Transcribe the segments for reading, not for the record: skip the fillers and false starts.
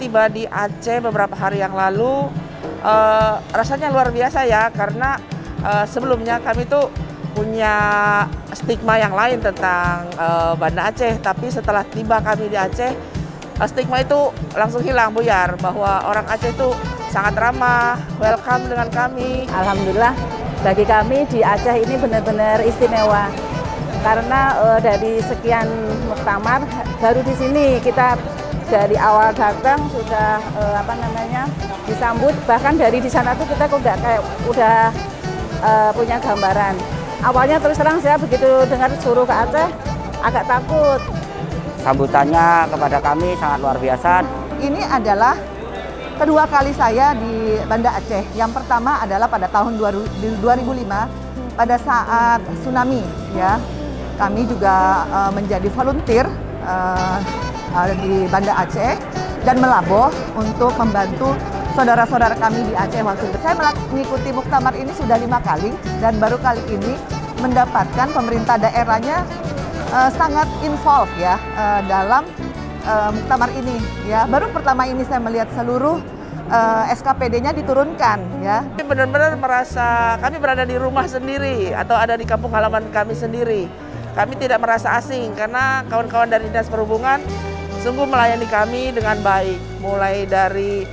tiba di Aceh beberapa hari yang lalu, rasanya luar biasa ya, karena sebelumnya kami tuh punya stigma yang lain tentang Banda Aceh, tapi setelah tiba kami di Aceh, stigma itu langsung hilang, buyar, bahwa orang Aceh itu sangat ramah, welcome dengan kami. Alhamdulillah, bagi kami di Aceh ini benar-benar istimewa. Karena dari sekian muktamar, baru di sini kita dari awal datang sudah disambut. Bahkan dari di sana tuh kita kok nggak kayak udah punya gambaran. Awalnya terus terang saya begitu dengar suruh ke Aceh agak takut. Sambutannya kepada kami sangat luar biasa. Ini adalah kedua kali saya di Banda Aceh. Yang pertama adalah pada tahun 2005 pada saat tsunami ya. Kami juga menjadi volunteer di Banda Aceh dan melabuh untuk membantu saudara-saudara kami di Aceh waktu itu. Saya mengikuti muktamar ini sudah 5 kali dan baru kali ini mendapatkan pemerintah daerahnya sangat involved ya dalam muktamar ini ya. Baru pertama ini saya melihat seluruh SKPD-nya diturunkan ya. Benar-benar merasa kami berada di rumah sendiri atau ada di kampung halaman kami sendiri. Kami tidak merasa asing karena kawan-kawan dari Dinas Perhubungan sungguh melayani kami dengan baik. Mulai dari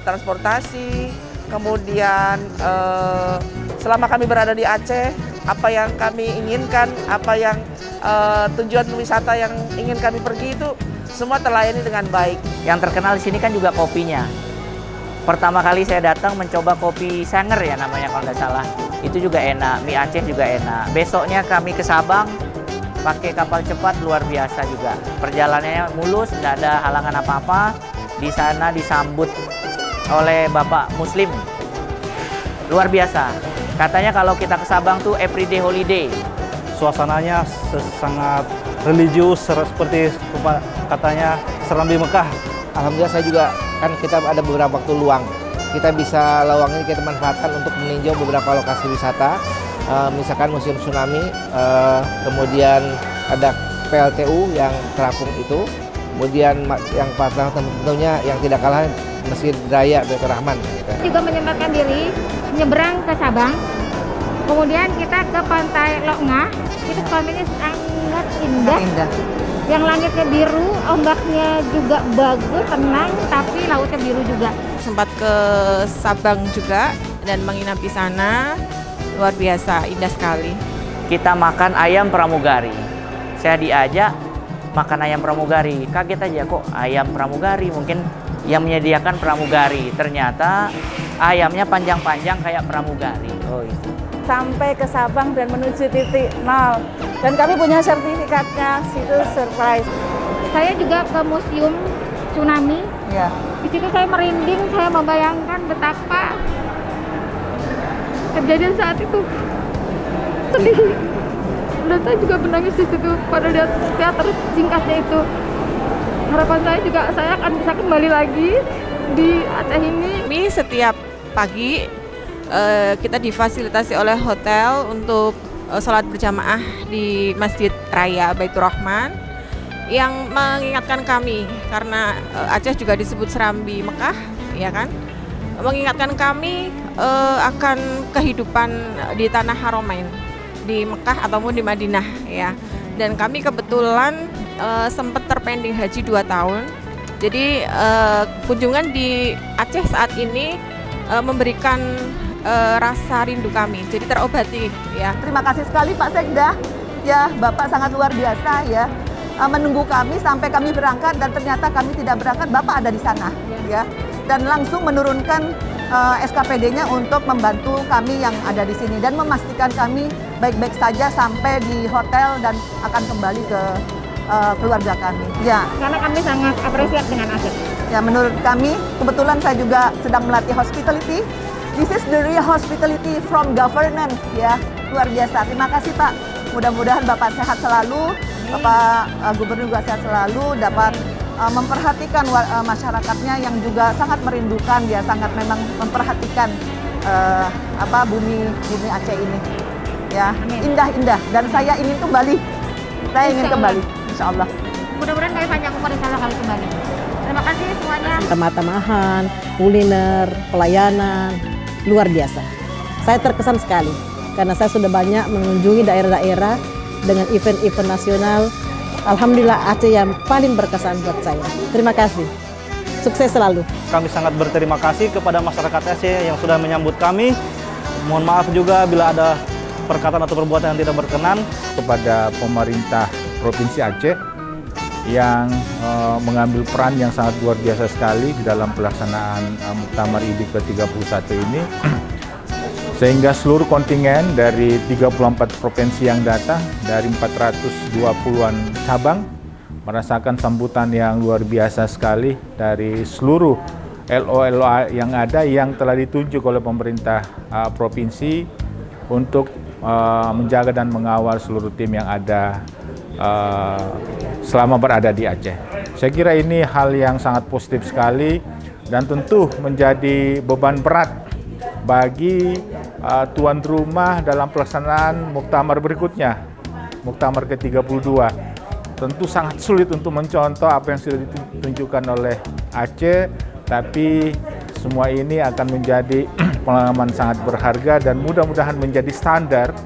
transportasi, kemudian selama kami berada di Aceh, apa yang kami inginkan, apa yang tujuan wisata yang ingin kami pergi itu semua terlayani dengan baik. Yang terkenal di sini kan juga kopinya. Pertama kali saya datang mencoba kopi Sanger ya namanya kalau nggak salah. Itu juga enak, mie Aceh juga enak. Besoknya kami ke Sabang pakai kapal cepat, luar biasa juga. Perjalanannya mulus, tidak ada halangan apa-apa. Di sana disambut oleh Bapak Muslim. Luar biasa. Katanya kalau kita ke Sabang tuh everyday holiday. Suasananya sangat religius seperti katanya Serambi Mekah. Alhamdulillah saya juga kan kita ada beberapa waktu luang. Kita bisa lawang ini kita manfaatkan untuk meninjau beberapa lokasi wisata. Misalkan museum tsunami, kemudian ada PLTU yang terapung itu, kemudian yang tentunya yang tidak kalah Masjid Raya Baitur Rahman. Juga menyempatkan diri menyeberang ke Sabang, kemudian kita ke Pantai Lok Ngah. Itu pantainya sangat indah. Yang langitnya biru, ombaknya juga bagus, tenang, tapi lautnya biru juga. Sempat ke Sabang juga dan menginap di sana, luar biasa, indah sekali. Kita makan ayam pramugari. Saya diajak makan ayam pramugari. Kaget aja kok ayam pramugari, mungkin yang menyediakan pramugari. Ternyata ayamnya panjang-panjang kayak pramugari. Oh itu. Sampai ke Sabang dan menuju titik 0. Dan kami punya sertifikatnya, situ surprise. Saya juga ke Museum Tsunami. Ya. Di situ saya merinding, saya membayangkan betapa kejadian saat itu sedih. Dan saya juga menangis di situ pada lihat teater singkatnya itu. Harapan saya juga saya akan bisa kembali lagi di Aceh ini. Kami setiap pagi kita difasilitasi oleh hotel untuk sholat berjamaah di Masjid Raya Baitur Rahman yang mengingatkan kami karena Aceh juga disebut Serambi Mekah, ya kan? Mengingatkan kami akan kehidupan di tanah Haromain di Mekah ataupun di Madinah ya. Dan kami kebetulan sempat terpending haji 2 tahun. Jadi kunjungan di Aceh saat ini memberikan rasa rindu kami, jadi terobati ya. Terima kasih sekali Pak Sekda, ya Bapak sangat luar biasa ya, menunggu kami sampai kami berangkat dan ternyata kami tidak berangkat, Bapak ada di sana ya, dan langsung menurunkan SKPD-nya untuk membantu kami yang ada di sini dan memastikan kami baik-baik saja sampai di hotel dan akan kembali ke keluarga kami. Ya. Karena kami sangat apresiat dengan Aceh. Ya, menurut kami kebetulan saya juga sedang melatih hospitality. This is the real hospitality from governance ya, luar biasa. Terima kasih Pak. Mudah-mudahan Bapak sehat selalu, Bapak Gubernur juga sehat selalu, dapat memperhatikan masyarakatnya yang juga sangat merindukan ya, sangat memang memperhatikan bumi Aceh ini. Ya, indah-indah dan saya ingin kembali. Saya ingin kembali, insya Allah. Mudah-mudahan saya panjang umur insya Allah kali kembali. Terima kasih semuanya. Tamahan, kuliner, pelayanan, luar biasa. Saya terkesan sekali karena saya sudah banyak mengunjungi daerah-daerah dengan event-event nasional. Alhamdulillah Aceh yang paling berkesan buat saya. Terima kasih. Sukses selalu. Kami sangat berterima kasih kepada masyarakat Aceh yang sudah menyambut kami. Mohon maaf juga bila ada perkataan atau perbuatan yang tidak berkenan. Kepada pemerintah Provinsi Aceh yang mengambil peran yang sangat luar biasa sekali di dalam pelaksanaan Muktamar IDIK ke-31 ini. Sehingga seluruh kontingen dari 34 provinsi yang datang, dari 420-an cabang, merasakan sambutan yang luar biasa sekali dari seluruh LO-LO yang ada yang telah ditunjuk oleh pemerintah provinsi untuk menjaga dan mengawal seluruh tim yang ada selama berada di Aceh. Saya kira ini hal yang sangat positif sekali dan tentu menjadi beban berat bagi tuan rumah dalam pelaksanaan muktamar berikutnya, muktamar ke-32. Tentu sangat sulit untuk mencontoh apa yang sudah ditunjukkan oleh Aceh, tapi semua ini akan menjadi pengalaman sangat berharga dan mudah-mudahan menjadi standar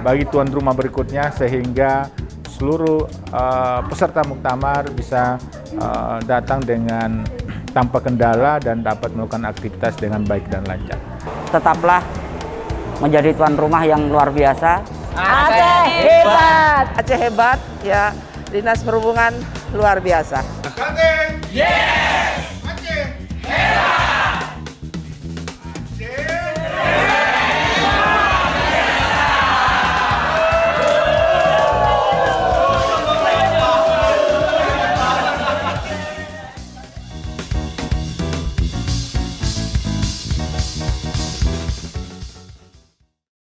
bagi tuan rumah berikutnya sehingga seluruh peserta muktamar bisa datang dengan tanpa kendala dan dapat melakukan aktivitas dengan baik dan lancar. Tetaplah menjadi tuan rumah yang luar biasa. Aceh hebat. Aceh hebat, ya. Dinas Perhubungan luar biasa. Yeah!